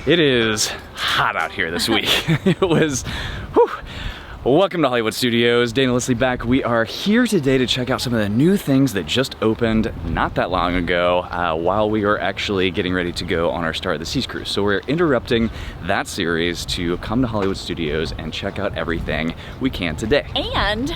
It is hot out here this week. It was, whew. Welcome to Hollywood Studios. Dana Leslie back. We are here today to check out some of the new things that just opened not that long ago while we were actually getting ready to go on our Star of the Seas cruise. So we're interrupting that series to come to Hollywood Studios and check out everything we can today. And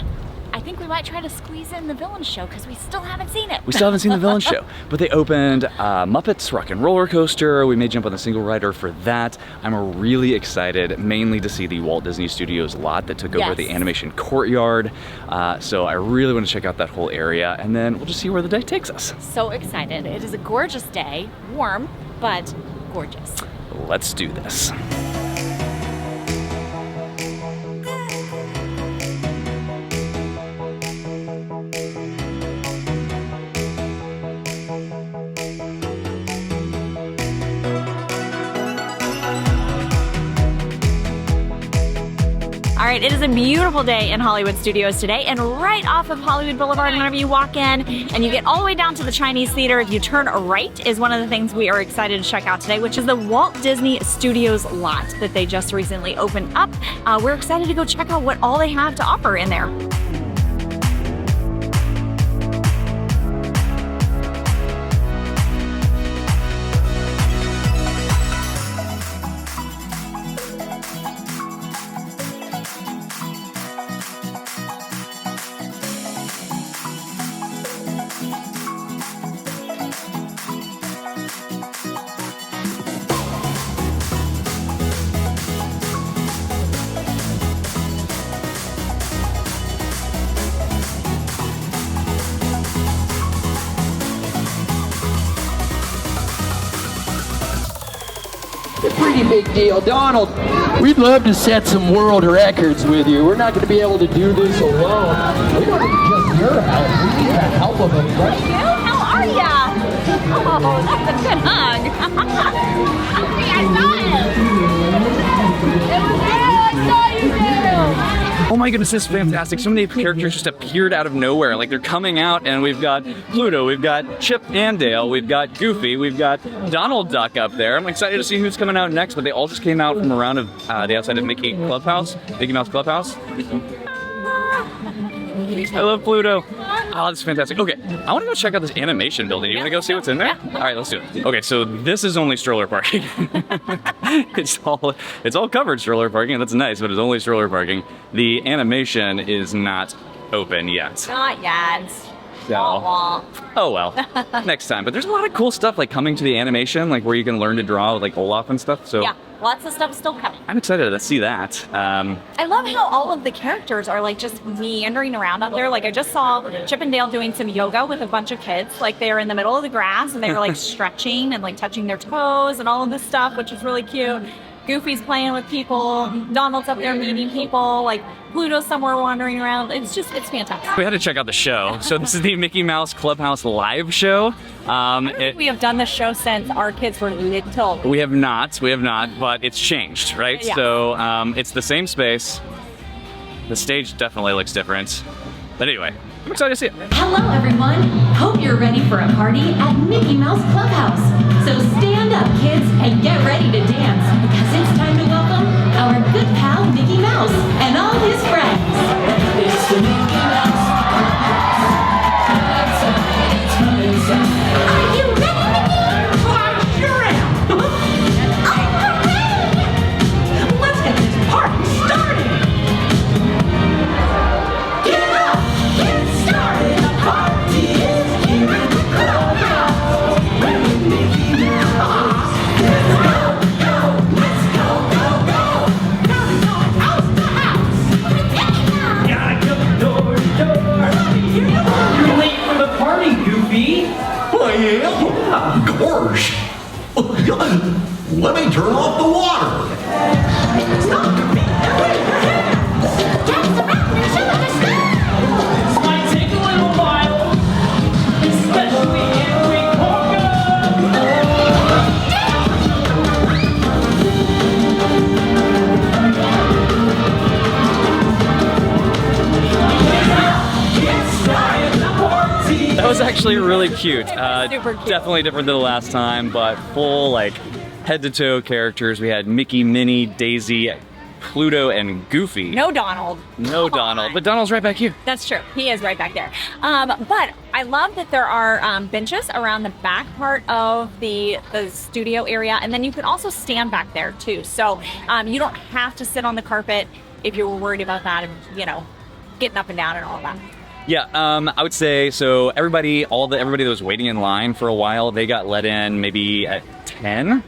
I think we might try to squeeze in the villain show because we still haven't seen it. We still haven't seen the villain show, but they opened Muppets Rock and Roller Coaster. We may jump on the single rider for that. I'm really excited, mainly to see the Walt Disney Studios lot that took over the Animation Courtyard. So I really want to check out that whole area, and then we'll just see where the day takes us. So excited. It is a gorgeous day, warm, but gorgeous. Let's do this. All right, it is a beautiful day in Hollywood Studios today, and right off of Hollywood Boulevard, whenever you walk in and you get all the way down to the Chinese Theater, if you turn right, is one of the things we are excited to check out today, which is the Walt Disney Studios lot that they just recently opened up. We're excited to go check out what all they have to offer in there. A pretty big deal. Donald, we'd love to set some world records with you. We're not going to be able to do this alone. We don't need just your help. We need the help of a friend. How are ya? Oh, that's a good hug. Hey, I saw it. It was there. I saw you there. Oh my goodness, this is fantastic. So many characters just appeared out of nowhere. Like, they're coming out, and we've got Pluto, we've got Chip and Dale, we've got Goofy, we've got Donald Duck up there. I'm excited to see who's coming out next, but they all just came out from around the outside of Mickey Mouse Clubhouse. I love Pluto. Oh, that's fantastic. Okay, I want to go check out this animation building. You want to go see what's in there? All right, let's do it. Okay, so this is only stroller parking. It's all covered stroller parking, and that's nice, but it's only stroller parking. The animation is not open yet. Not yet. So, oh well, next time. But there's a lot of cool stuff like coming to the animation, like where you can learn to draw like Olaf and stuff. So yeah, lots of stuff still coming. I'm excited to see that. I love how all of the characters are like just meandering around up there. Like I just saw Chip and Dale doing some yoga with a bunch of kids. Like they were in the middle of the grass and they were like stretching and like touching their toes and all of this stuff, which is really cute. Goofy's playing with people, Donald's up there meeting people, like Pluto's somewhere wandering around. It's fantastic. We had to check out the show. So this is the Mickey Mouse Clubhouse live show. We have done this show since our kids were little. We have not, but it's changed, right? Yeah. So it's the same space. The stage definitely looks different. But anyway, I'm excited to see it. Hello everyone, hope you're ready for a party at Mickey Mouse Clubhouse. So stand up kids and get ready to dance because it's time to welcome our good pal Mickey Mouse and all his friends. It's the Mickey Mouse Clubhouse. Are you ready, Mickey? I sure am. Oh, hooray! Let's get this party started. Get up, get started. The party is here in the clubhouse. With Mickey Mouse. Let's go, let's go, go. Going house to house. With Mickey Mouse. Gotta go door to door. You're late for the party, Goofy. I am? Yeah. Gosh. Let me turn off the water. Stop your feet and wave your hands. Dance around and show the style. This might take a little while, especially if we conga. That was actually really cute. Super cute. Definitely different than the last time, but full like head to toe characters. We had Mickey, Minnie, Daisy, Pluto, and Goofy. No Donald. No Come Donald, on. but Donald's right back here. That's true. He is right back there. But I love that there are benches around the back part of the studio area, and then you can also stand back there too. So you don't have to sit on the carpet if you were worried about that, and getting up and down and all that. Yeah, I would say so. Everybody that was waiting in line for a while, they got let in maybe at 10.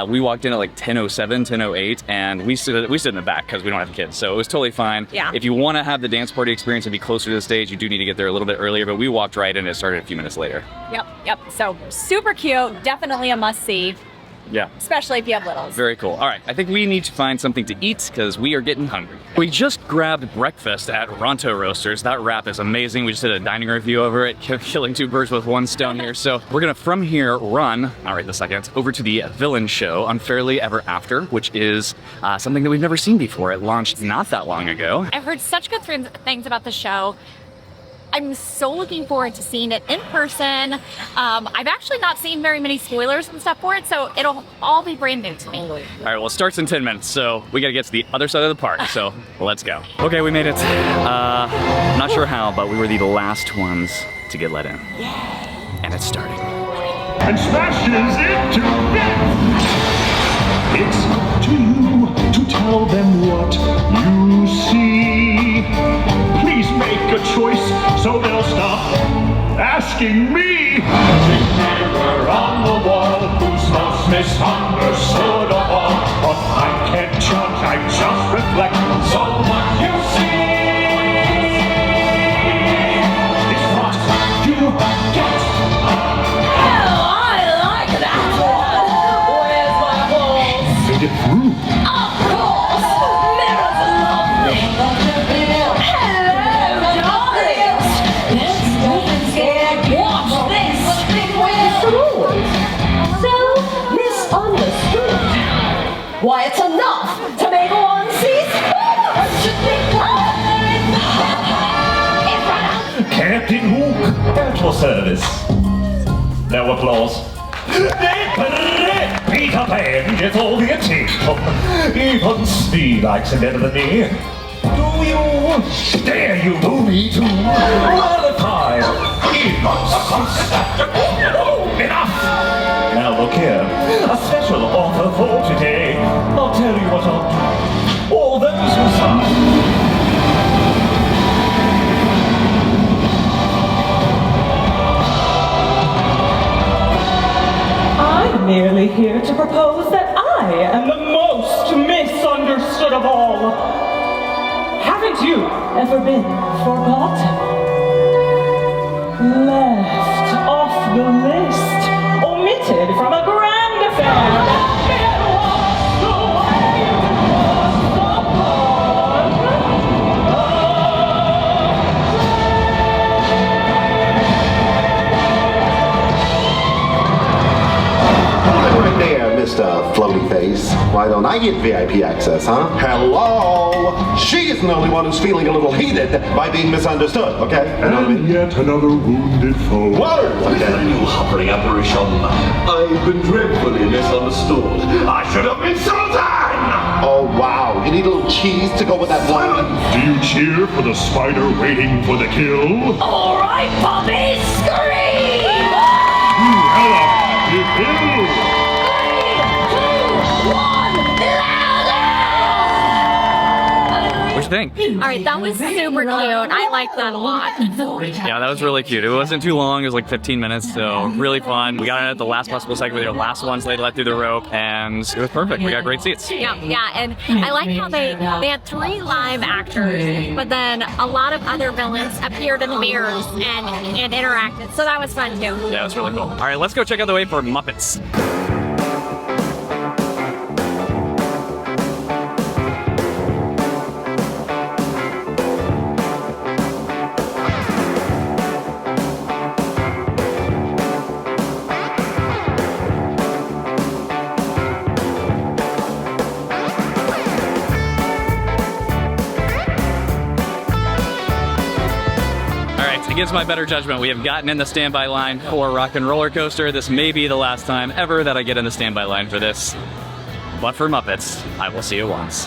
We walked in at like 10:07, 10:08, and we stood in the back because we don't have kids, so it was totally fine. Yeah. If you want to have the dance party experience and be closer to the stage, you do need to get there a little bit earlier, but we walked right in and it started a few minutes later. Yep. So super cute. Definitely a must-see, Yeah. especially if you have littles. Very cool. All right, I think we need to find something to eat because we are getting hungry. We just grabbed breakfast at Ronto Roasters. That wrap is amazing. We just did a dining review over it, killing two birds with one stone here. So we're gonna, from here, run, not right this second, over to the villain show, Unfairly Ever After, which is something that we've never seen before. It launched not that long ago. I've heard such good things about the show. I'm so looking forward to seeing it in person. I've actually not seen very many spoilers and stuff for it, so it'll all be brand new to me. All right, well, it starts in 10 minutes, so we gotta get to the other side of the park, so let's go. Okay, we made it. Not sure how, but we were the last ones to get let in. Yay! And it's starting. And smashes into bits. It's up to you to tell them what you see. Please make a choice so they'll stop asking me. Remember on the wall who's most misunderstood of all. But I can't judge, I just reflect. So what you see is what you get. Made it through. Of course! Mirrors love me! Hello, darlings! This doesn't scare you. Watch this! So misunderstood. Why, it's enough to make one see spoilers! Should be Captain Hook at your service. No applause. Peter Pan gets all the attention. Even Steve likes him better than me. Do you? Dare you do me too? Well, fine. Enough! Now look here. A special offer for today. I'll tell you what I'll do. All those who sign. I'm merely here to propose that I am the most misunderstood of all. Haven't you ever been forgotten? Left off the list, omitted from a grand affair. It was the way it was upon. Right there, Mr. Floaty Face. Why don't I get VIP access, huh? Hello! She is the only one who's feeling a little heated by being misunderstood, okay? You know what I mean? And yet another wounded foe. Whoa! Again, you hovering apparition. I've been dreadfully misunderstood. I should have been Sultan! Oh, wow. You need a little cheese to go with that one? Do you cheer for the spider waiting for the kill? all right, puppies, scream! Hella, you kill! 3, 2, 1, What'd you think? All right, that was super cute. I like that a lot. Yeah, that was really cute. It wasn't too long. It was like 15 minutes, so really fun. We got in at the last possible second. We were the last ones they let through the rope, and it was perfect. We got great seats. Yeah, and I like how they had 3 live actors, but then a lot of other villains appeared in the mirrors and interacted, so that was fun too. Yeah, it was really cool. All right, let's go check out the way for Muppets. against my better judgment, we have gotten in the standby line for Rock and Roller Coaster. This may be the last time ever that I get in the standby line for this. But for Muppets, I will see you once.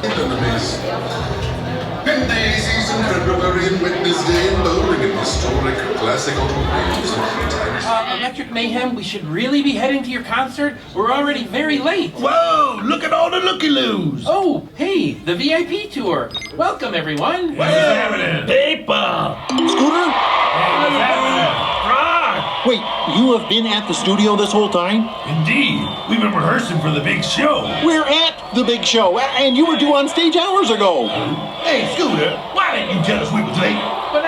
Electric Mayhem, we should really be heading to your concert? We're already very late. Whoa, look at all the looky-loos. Oh, hey, the VIP tour. Welcome, everyone. What's happening? Paper. Scooter? Hey, what's happening? Rock. Wait, you have been at the studio this whole time? Indeed. We've been rehearsing for the big show. We're at the big show, and you were due on stage hours ago. Hey, Scooter, why didn't you tell us we was late? But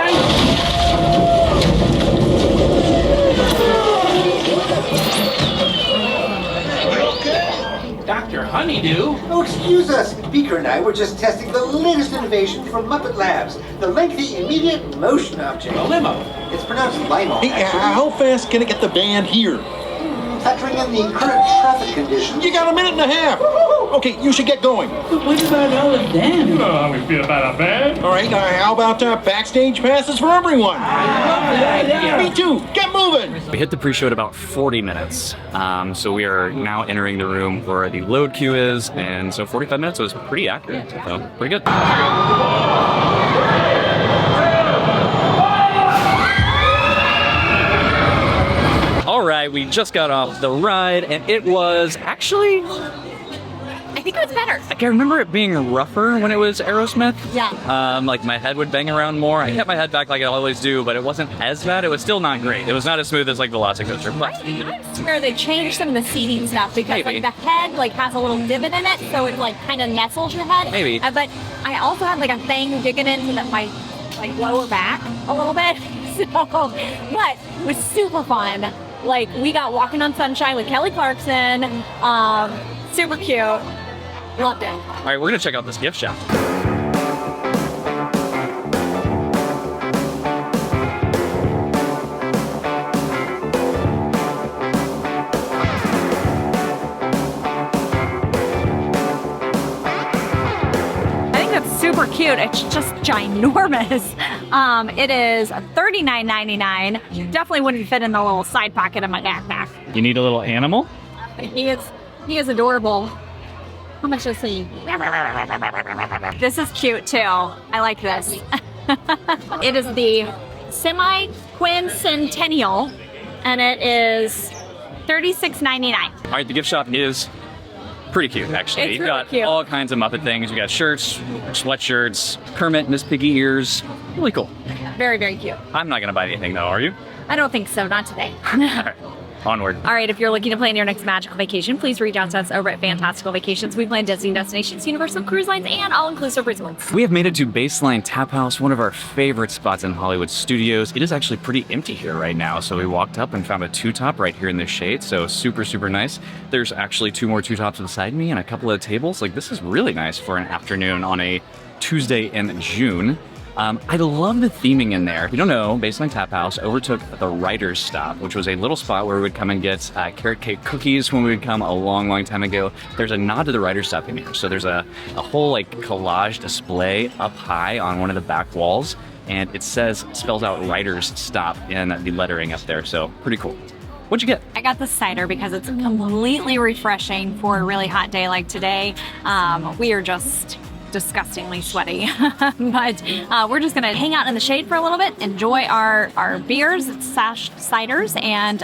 Dr. Honeydew? Oh, excuse us. Beaker and I were just testing the latest innovation from Muppet Labs, the lengthy immediate motion object. A limo. It's pronounced limo. Hey, how fast can it get the band here? Factoring in the current traffic conditions. You got a minute and a half. Okay, you should get going. But what about all of them? You know how we feel about a band. All right, how about backstage passes for everyone? Me too. Get moving. We hit the pre-show at about 40 minutes. So we are now entering the room where the load queue is, and so 45 minutes was pretty accurate. So pretty good. All right, we just got off the ride, and it was actually... I think it was better. I can remember it being rougher when it was Aerosmith. Yeah. Like my head would bang around more. I kept my head back like I always do, but it wasn't as bad. It was still not great. It was not as smooth as like Velocicoaster. But I swear they changed some of the seating stuff because Maybe. like the head like has a little divot in it, so it like kind of nestles your head. Maybe. But I also had like a thing digging into my like lower back a little bit. So, but it was super fun. Like we got Walking on Sunshine with Kelly Clarkson. Super cute. Loved it. all right, we're gonna check out this gift shop. Super cute. It's just ginormous. It is $39.99. Definitely wouldn't fit in the little side pocket of my backpack. You need a little animal? He is adorable. How much is he? This is cute too. I like this. It is the semi-quincentennial, and it is $36.99. All right, the gift shop is pretty cute, actually. It's You've really got cute. all kinds of Muppet things. You got shirts, sweatshirts, Kermit, Miss Piggy ears. Really cool. Very, very cute. I'm not gonna buy anything though, are you? I don't think so. Not today. All right, onward. All right, if you're looking to plan your next magical vacation, please reach out to us over at Fantastical Vacations. We plan Disney destinations, Universal Cruise Lines, and all-inclusive resorts. We have made it to Baseline Tap House, one of our favorite spots in Hollywood Studios. It is actually pretty empty here right now, so we walked up and found a two-top right here in the shade, so super, super nice. There's actually two more two-tops beside me and a couple of tables. Like, this is really nice for an afternoon on a Tuesday in June. I love the theming in there. If you don't know, Baseline Tap House overtook the Writer's Stop, which was a little spot where we would come and get carrot cake cookies when we would come a long, long time ago. There's a nod to the Writer's Stop in here. So there's a whole like collage display up high on one of the back walls, and it spells out Writer's Stop in the lettering up there. So pretty cool. What'd you get? I got the cider because it's completely refreshing for a really hot day like today. We are just disgusingly sweaty, but we're just gonna hang out in the shade for a little bit, enjoy our beers, ciders, and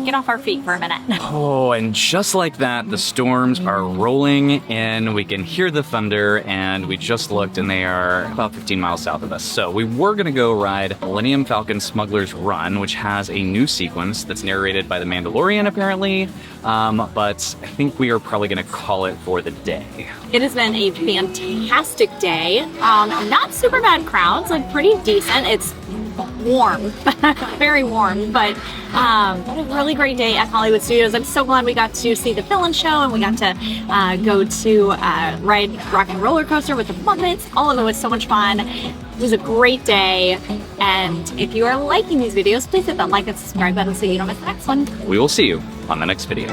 get off our feet for a minute. Oh, and just like that, the storms are rolling in. We can hear the thunder, and we just looked, and they are about 15 miles south of us. So we were gonna go ride Millennium Falcon Smuggler's Run, which has a new sequence that's narrated by the Mandalorian, apparently. But I think we are probably gonna call it for the day. It has been a fantastic day. Not super bad crowds, like pretty decent. It's warm, very warm, but what a really great day at Hollywood Studios. I'm so glad we got to see the fill-in show, and we got to go to ride Rock and Roller Coaster with the Muppets. All of it was so much fun. It was a great day, and if you are liking these videos, please hit that like and subscribe button so you don't miss the next one. We will see you on the next video.